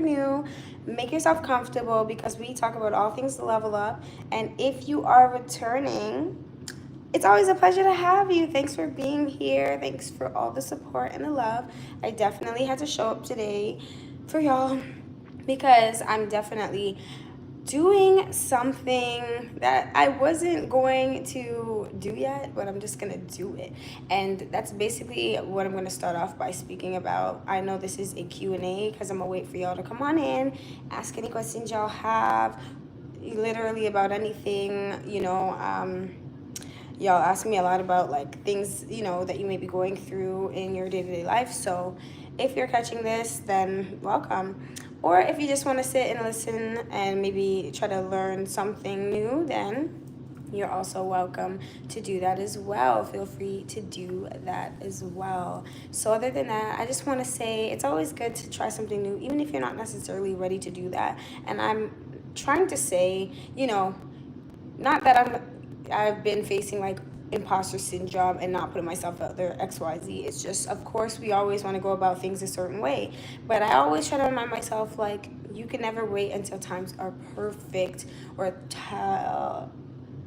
new, make yourself comfortable because we talk about all things to level up. And if you are returning, it's always a pleasure to have you. Thanks for being here. Thanks for all the support and the love. I definitely had to show up today for y'all because I'm definitely doing something that I wasn't going to do yet, but I'm just gonna do it. And that's basically what I'm gonna start off by speaking about. I know this is a Q&A because I'm gonna wait for y'all to come on in, ask any questions y'all have, literally about anything, y'all ask me a lot about like things, that you may be going through in your day-to-day life. So if you're catching this, then welcome. Or if you just want to sit and listen and maybe try to learn something new, then you're also welcome to do that as well. Feel free to do that as well. So other than that, I just want to say it's always good to try something new, even if you're not necessarily ready to do that. And I'm trying to say, not that I've been facing like imposter syndrome and not putting myself out there, XYZ. It's just, of course, we always want to go about things a certain way, but I always try to remind myself, like, you can never wait until times are perfect or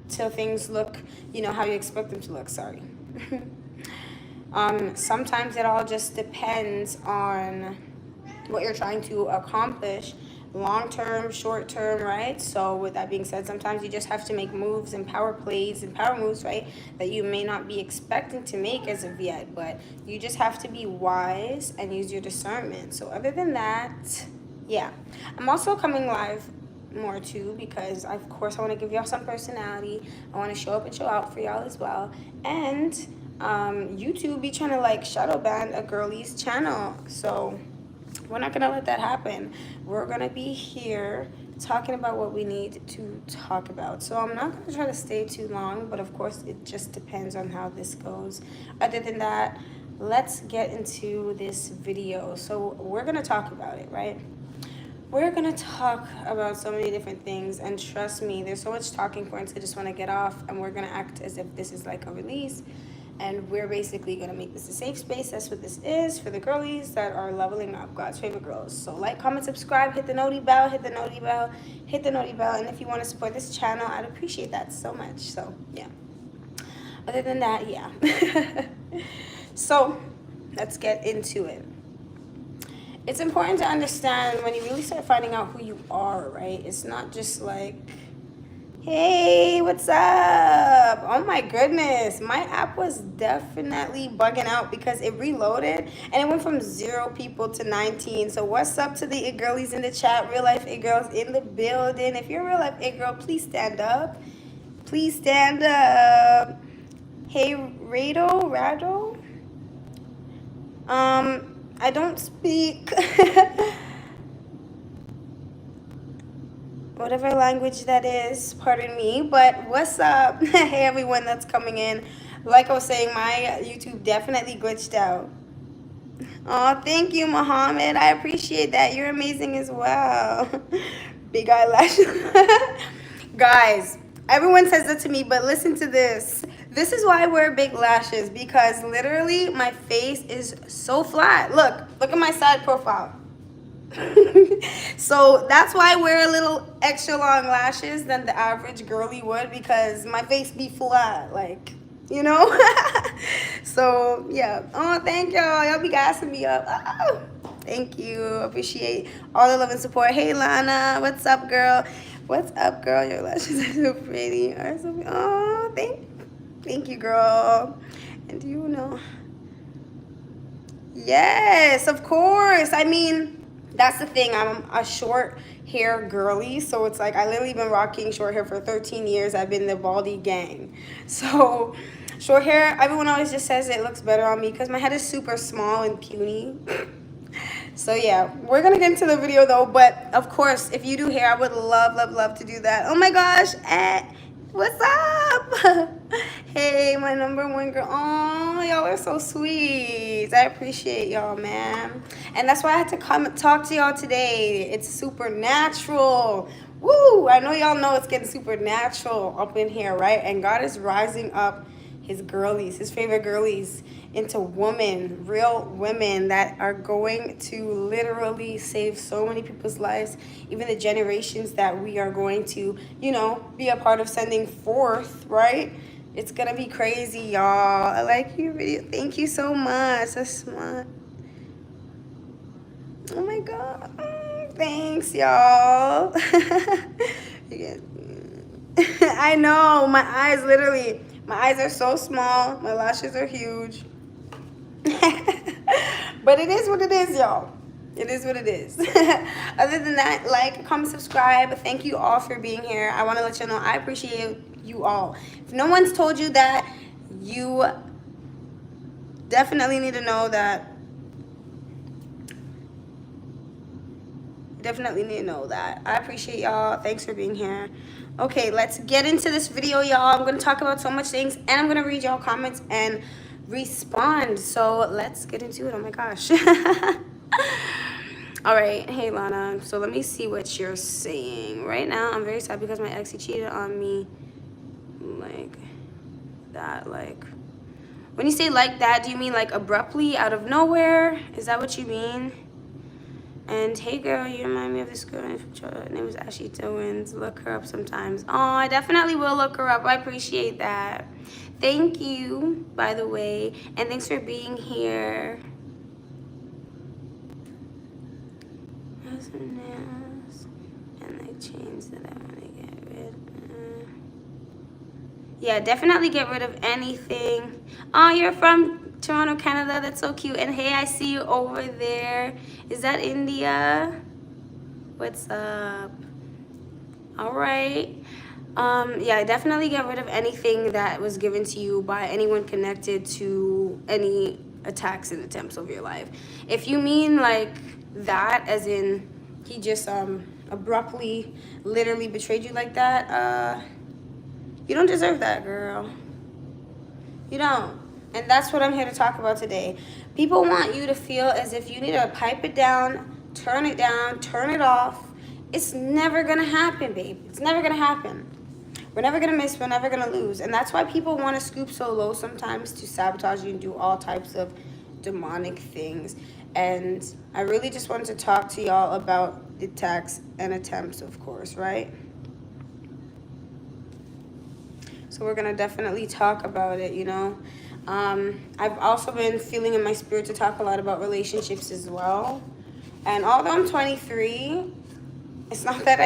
till things look, how you expect them to look. Sorry. Sometimes it all just depends on what you're trying to accomplish, long term, short term, right? So with that being said, sometimes you just have to make moves and power plays and power moves, right, that you may not be expecting to make as of yet, but you just have to be wise and use your discernment. So other than that, yeah, I'm also coming live more too because of course I want to give y'all some personality. I want to show up and show out for y'all as well. And YouTube be trying to like shadow ban a girlie's channel, so we're not gonna let that happen. We're gonna be here talking about what we need to talk about. So I'm not gonna try to stay too long, but of course it just depends on how this goes. Other than that, let's get into this video. So we're gonna talk about it, right? We're gonna talk about so many different things, and trust me, there's so much talking points I just wanna get off, and we're gonna act as if this is like a release. And we're basically going to make this a safe space. That's what this is for the girlies that are leveling up, God's favorite girls. So like, comment, subscribe, hit the noti bell, hit the noti bell, hit the noti bell. And if you want to support this channel, I'd appreciate that so much. So yeah. Other than that, yeah. So let's get into it. It's important to understand when you really start finding out who you are, right? It's not just like, hey, what's up? Oh my goodness, my app was definitely bugging out because it reloaded and it went from 0 people to 19. So what's up to the it girlies in the chat? Real life it girls in the building. If you're a real life it girl, please stand up. Please stand up. Hey, Rado. I don't speak whatever language that is, pardon me, but what's up? Hey everyone that's coming in. Like I was saying, my YouTube definitely glitched out. Oh, thank you, Mohammed. I appreciate that. You're amazing as well. Big eyelash. Guys, everyone says that to me, but listen to this. This is why I wear big lashes, because literally my face is so flat. Look at my side profile. So that's why I wear a little extra long lashes than the average girly would, because my face be flat, like, So yeah. Oh, thank y'all be gassing me up. Oh, thank you. Appreciate all the love and support. Hey Lana, what's up, girl? What's up, girl? Your lashes are so pretty. Oh, thank you, girl. And yes, of course. I mean, that's the thing. I'm a short hair girly, so it's like I literally been rocking short hair for 13 years. I've been the baldy gang. So short hair, everyone always just says it looks better on me because my head is super small and puny. So yeah, we're gonna get into the video though, but of course, if you do hair, I would love to do that. Oh my gosh, what's up? Hey, my #1 girl. Oh, y'all are so sweet. I appreciate y'all, man. And that's why I had to come talk to y'all today. It's supernatural. Woo! I know y'all know it's getting supernatural up in here, right? And God is rising up his girlies, his favorite girlies, into women, real women that are going to literally save so many people's lives, even the generations that we are going to, you know, be a part of sending forth, right? It's gonna be crazy, y'all. I like your video. Thank you so much. That's smart. Oh my God. Thanks, y'all. I know, my eyes literally, my eyes are so small, my lashes are huge. But it is what it is, y'all. It is what it is. Other than that, like, comment, subscribe. Thank you all for being here. I want to let you know I appreciate you all. If no one's told you that, you definitely need to know that. Definitely need to know that. I appreciate y'all. Thanks for being here. Okay, let's get into this video, y'all. I'm going to talk about so much things, and I'm going to read y'all comments and respond. So let's get into it. Oh my gosh. All right. Hey, Lana. So let me see what you're saying. Right now, I'm very sad because my ex, he cheated on me like that. Like, when you say like that, do you mean like abruptly out of nowhere? Is that what you mean? And hey girl, you remind me of this girl. Her name was Ashley Owens. Look her up sometimes. Oh, I definitely will look her up. I appreciate that. Thank you, by the way. And thanks for being here. And they changed that I want to get rid of. Yeah, definitely get rid of anything. Oh, you're from Toronto, Canada. That's so cute. And hey, I see you over there. Is that India? What's up? All right. Yeah, definitely get rid of anything that was given to you by anyone connected to any attacks and attempts of your life. If you mean like that, as in he just abruptly, literally betrayed you like that, you don't deserve that, girl. You don't. And that's what I'm here to talk about today. People want you to feel as if you need to pipe it down, turn it off. It's never gonna happen, babe. It's never gonna happen. We're never gonna miss, we're never gonna lose. And that's why people want to scoop so low sometimes, to sabotage you and do all types of demonic things. And I really just wanted to talk to y'all about attacks and attempts, of course, right? So we're gonna definitely talk about it, you know. I've also been feeling in my spirit to talk a lot about relationships as well. And although I'm 23, it's not that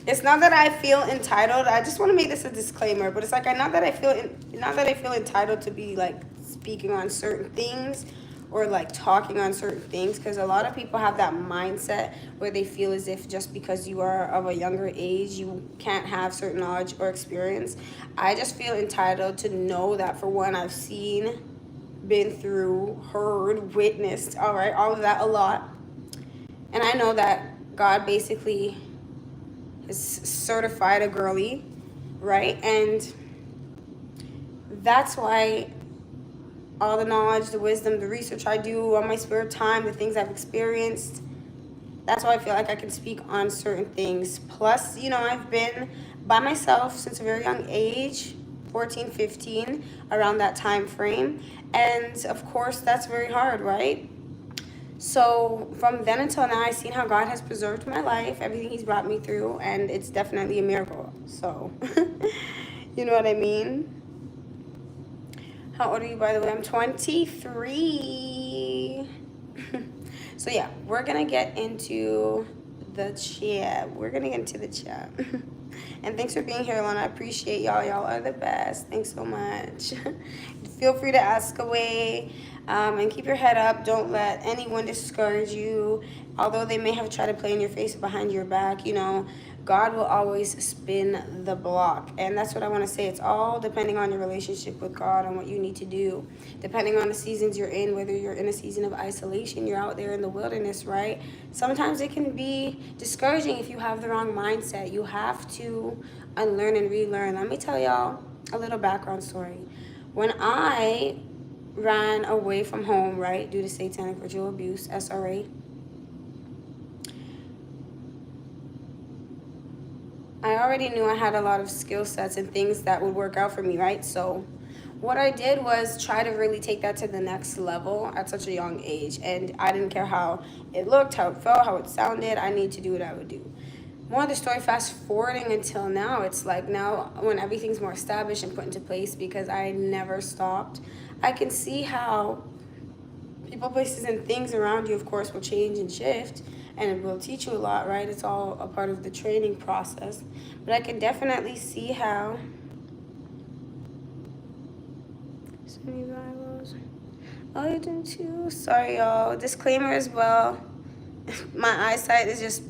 it's not that I feel entitled. I just want to make this a disclaimer, but it's like not that I feel entitled to be like speaking on certain things or like talking on certain things, because a lot of people have that mindset where they feel as if just because you are of a younger age, you can't have certain knowledge or experience. I just feel entitled to know that, for one, I've seen, been through, heard, witnessed, all right, all of that a lot. And I know that God basically has certified a girly, right? And that's why all the knowledge, the wisdom, the research I do on my spare time, the things I've experienced, that's why I feel like I can speak on certain things. Plus, you know, I've been by myself since a very young age, 14, 15, around that time frame. And of course, that's very hard, right? So from then until now, I've seen how God has preserved my life, everything he's brought me through, and it's definitely a miracle. So, you know what I mean? How old are you, by the way? I'm 23. So yeah, we're gonna get into the chat. And thanks for being here, Lana. I appreciate y'all. Y'all are the best. Thanks so much. Feel free to ask away, and keep your head up. Don't let anyone discourage you. Although they may have tried to play in your face behind your back, you know, God will always spin the block. And that's what I want to say. It's all depending on your relationship with God and what you need to do. Depending on the seasons you're in, whether you're in a season of isolation, you're out there in the wilderness, right? Sometimes it can be discouraging if you have the wrong mindset. You have to unlearn and relearn. Let me tell y'all a little background story. When I ran away from home, right, due to satanic ritual abuse, SRA, I already knew I had a lot of skill sets and things that would work out for me, right? So what I did was try to really take that to the next level at such a young age. And I didn't care how it looked, how it felt, how it sounded. I need to do what I would do. More of the story, fast forwarding until now, it's like now when everything's more established and put into place, because I never stopped, I can see how people, places, and things around you, of course, will change and shift, and it will teach you a lot, right? It's all a part of the training process. But I can definitely see how rivals. Oh, you do too. Sorry, y'all. Disclaimer as well. My eyesight is just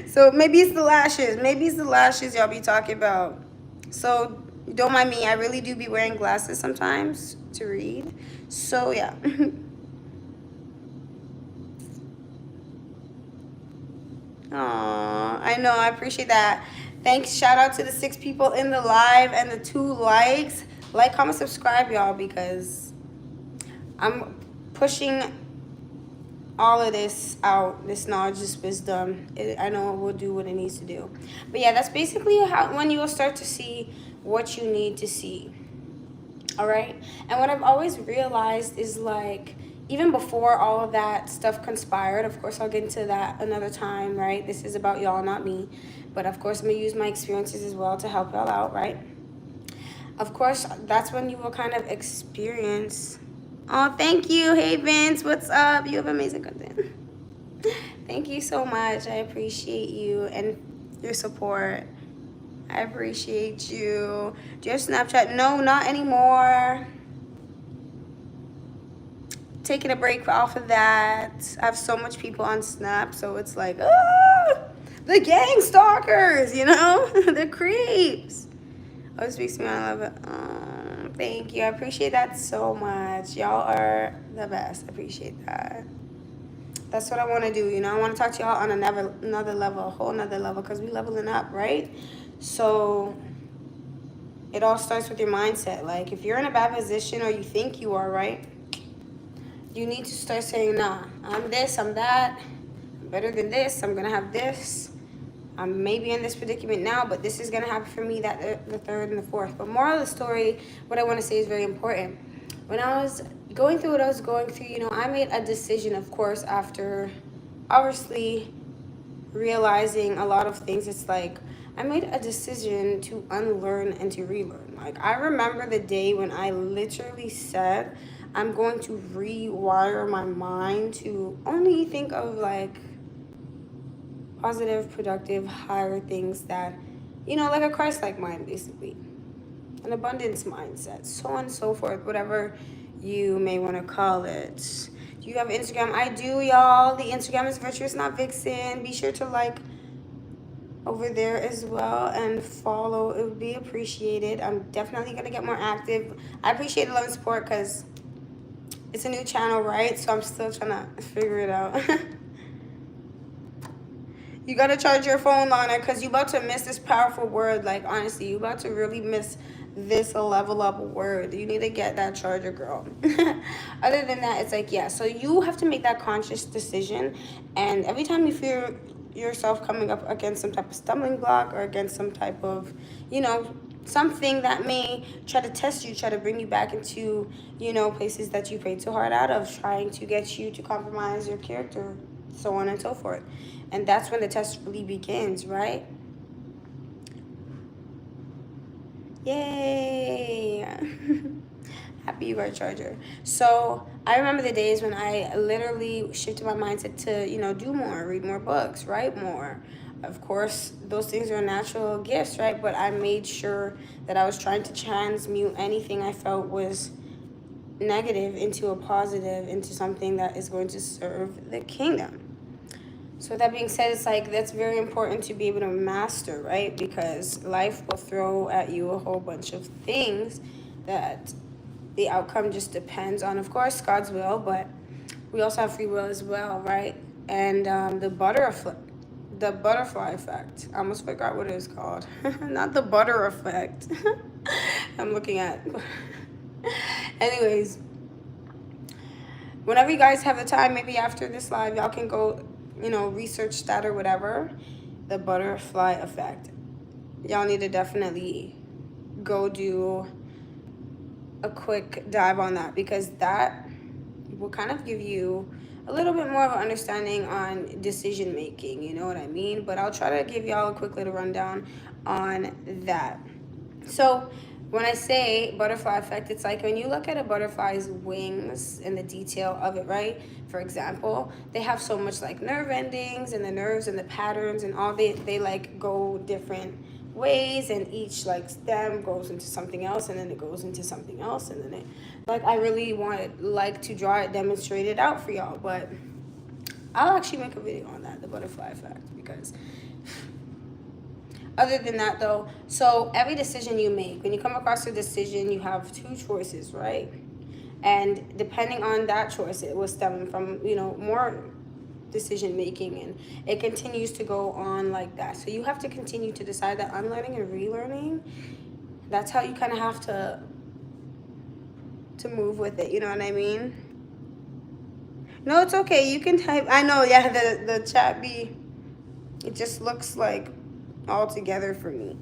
so maybe it's the lashes. Maybe it's the lashes y'all be talking about. So don't mind me. I really do be wearing glasses sometimes to read. So yeah. Aw, I know. I appreciate that. Thanks. Shout out to the 6 people in the live and the 2 likes. Like, comment, subscribe, y'all, because I'm pushing all of this out, this knowledge, this wisdom. I know it will do what it needs to do. But yeah, that's basically how when you will start to see what you need to see. All right? And what I've always realized is, like, even before all of that stuff conspired, of course I'll get into that another time, right? This is about y'all, not me. But of course I'm going to use my experiences as well to help y'all out, right? Of course, that's when you will kind of experience. Oh, thank you. Hey, Vince, what's up? You have amazing content. Thank you so much. I appreciate you and your support. I appreciate you. Do you have Snapchat? No, not anymore. Taking a break off of that. I have so much people on Snap, so it's like, the gang stalkers, you know? The creeps. Oh, it speaks to me. I love it. Thank you. I appreciate that so much. Y'all are the best. I appreciate that. That's what I want to do. You know, I want to talk to y'all on another level, a whole nother level, because we leveling up, right? So it all starts with your mindset. Like, if you're in a bad position or you think you are, right, you need to start saying, nah, I'm this, I'm that, I'm better than this, I'm going to have this. I'm maybe in this predicament now, but this is going to happen for me, that the third and the fourth. But moral of the story, what I want to say is very important. When I was going through what I was going through, you know, I made a decision, of course, after obviously realizing a lot of things. It's like I made a decision to unlearn and to relearn. Like, I remember the day when I literally said, I'm going to rewire my mind to only think of, like, positive, productive, higher things that, you know, like a Christ-like mind, basically. An abundance mindset, so on and so forth, whatever you may want to call it. Do you have Instagram? I do, y'all. The Instagram is Virtuous Not Vixen. Be sure to like over there as well and follow. It would be appreciated. I'm definitely going to get more active. I appreciate the love and support because it's a new channel, right? So I'm still trying to figure it out. You gotta charge your phone, Lana, because you about to miss this powerful word. Like, honestly, you about to really miss this level up word. You need to get that charger, girl. Other than that, it's like, yeah, so you have to make that conscious decision. And every time you feel yourself coming up against some type of stumbling block or against some type of, you know, something that may try to test you, try to bring you back into, you know, places that you prayed so hard out of, trying to get you to compromise your character, so on and so forth. And that's when the test really begins, right? Yay! Happy you got a charger. So I remember the days when I literally shifted my mindset to, you know, do more, read more books, write more. Of course, those things are natural gifts, right? But I made sure that I was trying to transmute anything I felt was negative into a positive, into something that is going to serve the kingdom. So with that being said, it's like that's very important to be able to master, right? Because life will throw at you a whole bunch of things that the outcome just depends on, of course, God's will, but we also have free will as well, right? And the butterfly effect. I almost forgot what it was called. Not the butter effect. I'm looking at. Anyways, whenever you guys have the time, maybe after this live, y'all can go, you know, research that or whatever. The butterfly effect. y'all need to definitely go do a quick dive on that, because that will kind of give you a little bit more of an understanding on decision making, you know what I mean? But I'll try to give y'all a quick little rundown on that. So when I say butterfly effect, it's like when you look at a butterfly's wings and the detail of it, right? For example, they have so much like nerve endings, and the nerves and the patterns and all, they like go different ways, and each like stem goes into something else, and then it goes into something else, and then it, like, I really like to draw it, demonstrate it out for y'all, but I'll actually make a video on that, the butterfly effect, because other than that though, so every decision you make, when you come across a decision, you have two choices, right? And depending on that choice, it will stem from, you know, more decision making, and it continues to go on like that. So you have to continue to decide that unlearning and relearning, that's how you kind of have to move with it, you know what I mean? No, it's okay, you can type. I know, yeah, the chat be, it just looks like all together for me.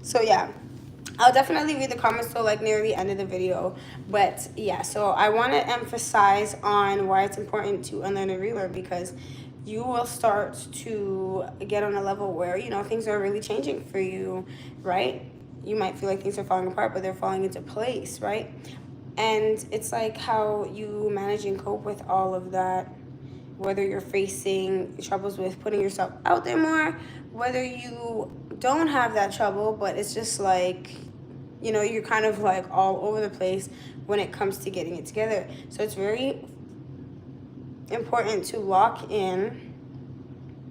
So yeah, I'll definitely read the comments till like near the end of the video. But yeah, so I want to emphasize on why it's important to unlearn and relearn, because you will start to get on a level where, you know, things are really changing for you, right? You might feel like things are falling apart, but they're falling into place, right? And it's like how you manage and cope with all of that, whether you're facing troubles with putting yourself out there more, whether you don't have that trouble, but it's just like, you know, you're kind of like all over the place when it comes to getting it together. So it's very important to lock in,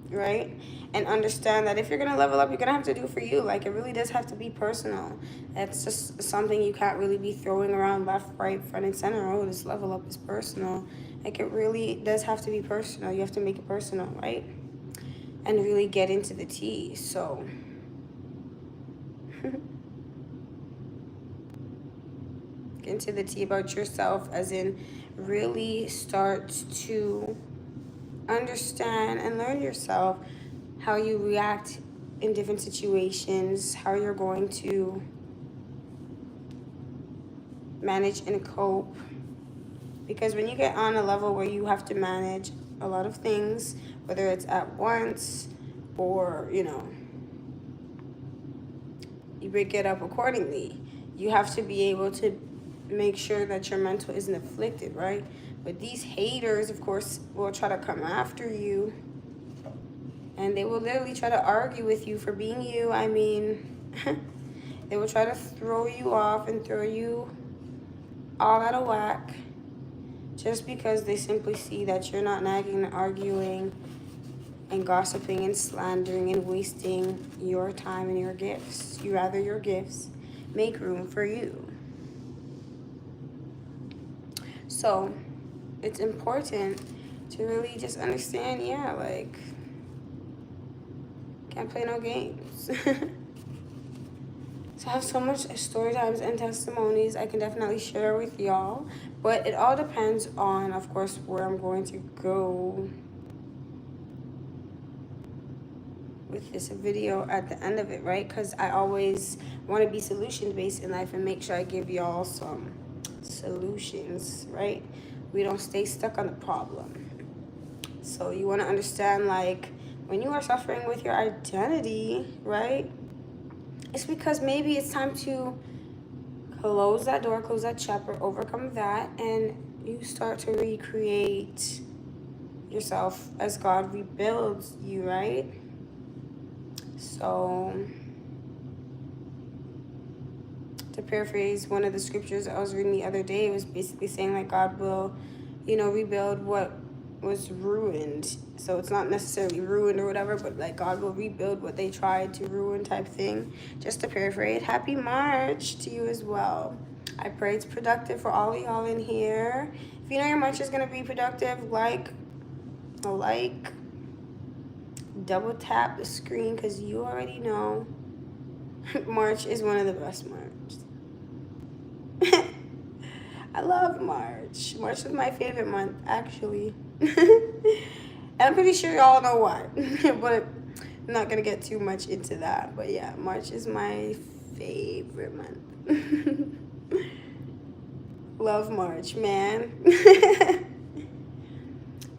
right? And understand that if you're gonna level up, you're gonna have to do for you. Like, it really does have to be personal. It's just something you can't really be throwing around left, right, front, and center. Oh, this level up is personal. Like, it really does have to be personal. You have to make it personal, right? And really get into the tea. So get into the tea about yourself, as in really start to understand and learn yourself, how you react in different situations, how you're going to manage and cope. Because when you get on a level where you have to manage a lot of things, whether it's at once or, you know, you break it up accordingly, you have to be able to make sure that your mental isn't afflicted, right? But these haters, of course, will try to come after you, and they will literally try to argue with you for being you. I mean, they will try to throw you off and throw you all out of whack, just because they simply see that you're not nagging and arguing and gossiping and slandering and wasting your time and your gifts. You rather your gifts make room for you. So it's important to really just understand, yeah, like, can't play no games. So I have so much story times and testimonies I can definitely share with y'all, but it all depends on, of course, where I'm going to go with this video at the end of it, right? Because I always want to be solution-based in life and make sure I give y'all some solutions, right? We don't stay stuck on the problem. So you want to understand, like, when you are suffering with your identity, right? It's because maybe it's time to close that door, close that chapter, overcome that, and you start to recreate yourself as God rebuilds you, right? So, to paraphrase one of the scriptures I was reading the other day, it was basically saying, like, God will, you know, rebuild what was ruined. So it's not necessarily ruined or whatever, but like, God will rebuild what they tried to ruin, type thing. Just to paraphrase. Happy March to you as well. I pray it's productive for all of y'all in here. If you know your March is going to be productive, like, double tap the screen, because you already know March is one of the best months. I love March. March is my favorite month, actually. And I'm pretty sure y'all know why. But I'm not gonna get too much into that, but yeah, March is my favorite month. Love March, man.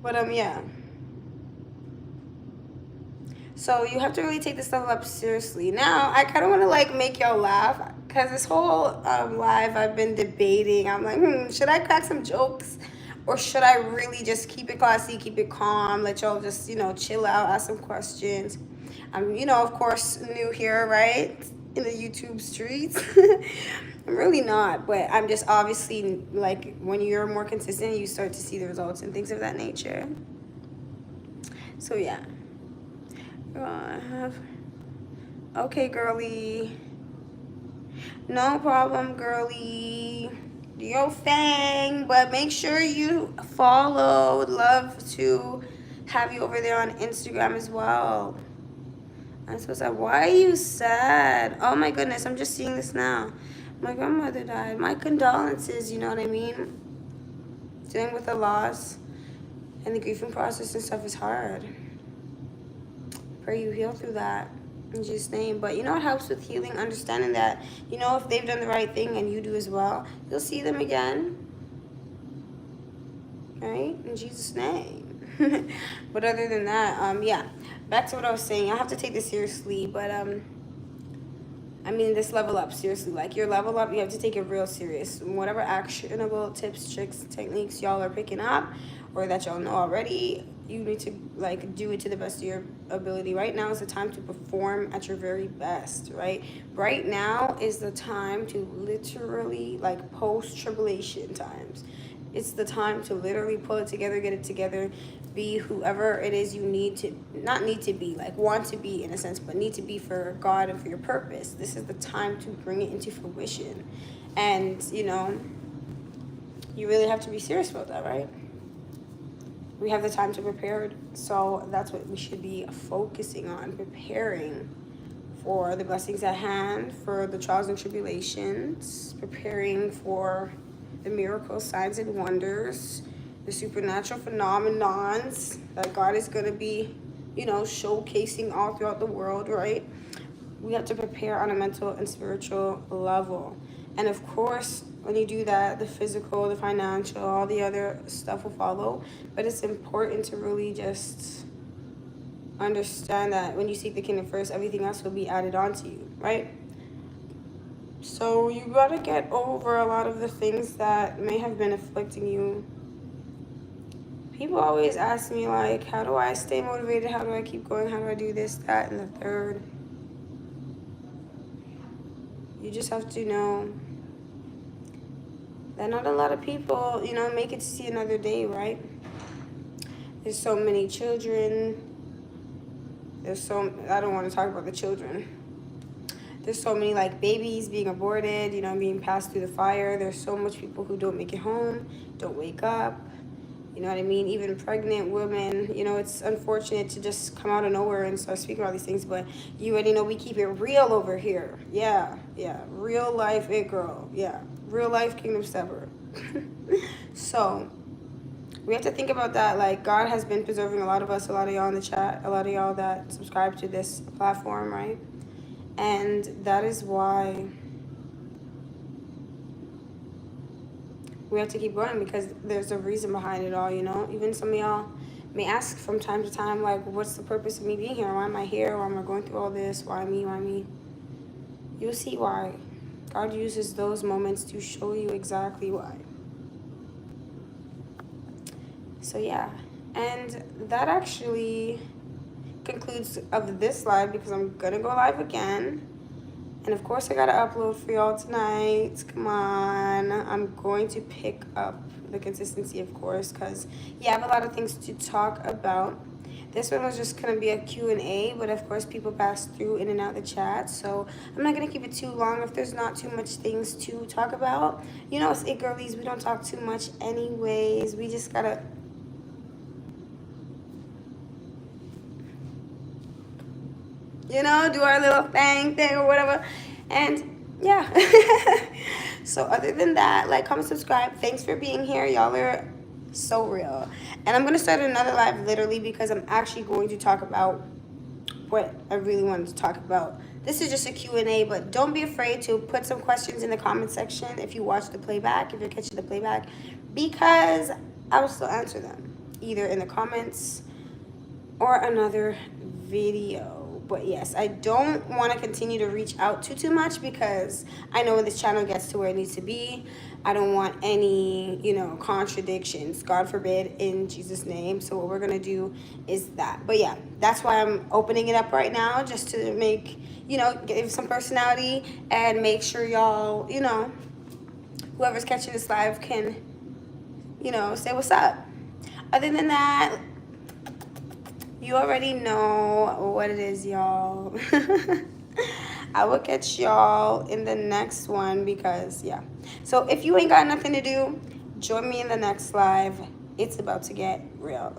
But yeah. So you have to really take this level up seriously. Now, I kind of want to like make y'all laugh because this whole live I've been debating. I'm like, should I crack some jokes or should I really just keep it classy, keep it calm, let y'all just, chill out, ask some questions. I'm, of course, new here, right? In the YouTube streets. I'm really not, but I'm just obviously like when you're more consistent, you start to see the results and things of that nature. So yeah. Okay, girly. No problem, girly. Do your thing, but make sure you follow. Would love to have you over there on Instagram as well. I'm so sad. Why are you sad? Oh my goodness, I'm just seeing this now. My grandmother died. My condolences, you know what I mean? Dealing with the loss and the grieving process and stuff is hard. Pray you heal through that in Jesus' name. But you know what helps with healing? Understanding that, if they've done the right thing and you do as well, you'll see them again. Right? In Jesus' name. But other than that, yeah. Back to what I was saying. I have to take this seriously, but this level up, seriously. Like, your level up, you have to take it real serious. Whatever actionable tips, tricks, techniques y'all are picking up or that y'all know already, you need to, like, do it to the best of your ability. Right now is the time to perform at your very best, right? Right now is the time to literally, like, post-tribulation times. It's the time to literally pull it together, get it together, be whoever it is you need to, not need to be, like want to be in a sense, but need to be for God and for your purpose. This is the time to bring it into fruition. And, you really have to be serious about that, right? We have the time to prepare, so that's what we should be focusing on, preparing for the blessings at hand, for the trials and tribulations, preparing for the miracles, signs, and wonders, the supernatural phenomenons that God is going to be, showcasing all throughout the world, right? We have to prepare on a mental and spiritual level. And of course, when you do that, the physical, the financial, all the other stuff will follow. But it's important to really just understand that when you seek the kingdom first, everything else will be added on to you, right? So you gotta get over a lot of the things that may have been afflicting you. People always ask me, like, how do I stay motivated? How do I keep going? How do I do this, that, and the third? You just have to know that not a lot of people, make it to see another day, right? There's so many children. I don't want to talk about the children. There's so many, like, babies being aborted, being passed through the fire. There's so much people who don't make it home, don't wake up. You know what I mean? Even pregnant women, it's unfortunate to just come out of nowhere and start speaking about these things, but you already know we keep it real over here. Yeah. Real life it girl. Yeah. Real life Kingdom Stepper. So we have to think about that. Like, God has been preserving a lot of us, a lot of y'all in the chat, a lot of y'all that subscribe to this platform, right? And that is why we have to keep going, because there's a reason behind it all, Even some of y'all may ask from time to time, like, what's the purpose of me being here? Why am I here? Why am I going through all this? Why me? You'll see why. God uses those moments to show you exactly why. So yeah, and that actually concludes of this live, because I'm gonna go live again. And of course I gotta upload for y'all tonight. Come on. I'm going to pick up the consistency, of course, because I have a lot of things to talk about. This one was just gonna be a Q&A, but of course people pass through in and out the chat, so I'm not gonna keep it too long if there's not too much things to talk about. It's it girlies, we don't talk too much anyways. We just gotta do our little thing or whatever. And yeah. So other than that, like, comment, subscribe. Thanks for being here. Y'all are so real. And I'm going to start another live literally, because I'm actually going to talk about what I really wanted to talk about. This is just a Q&A, but don't be afraid to put some questions in the comment section if you watch the playback, if you're catching the playback, because I will still answer them, either in the comments or another video. But yes, I don't want to continue to reach out too much, because I know when this channel gets to where it needs to be, I don't want any, contradictions, God forbid, in Jesus' name. So what we're going to do is that. But yeah, that's why I'm opening it up right now, just to make, give some personality and make sure y'all, whoever's catching this live can, say what's up. Other than that, you already know what it is, y'all. I will catch y'all in the next one, because, yeah. So if you ain't got nothing to do, join me in the next live. It's about to get real.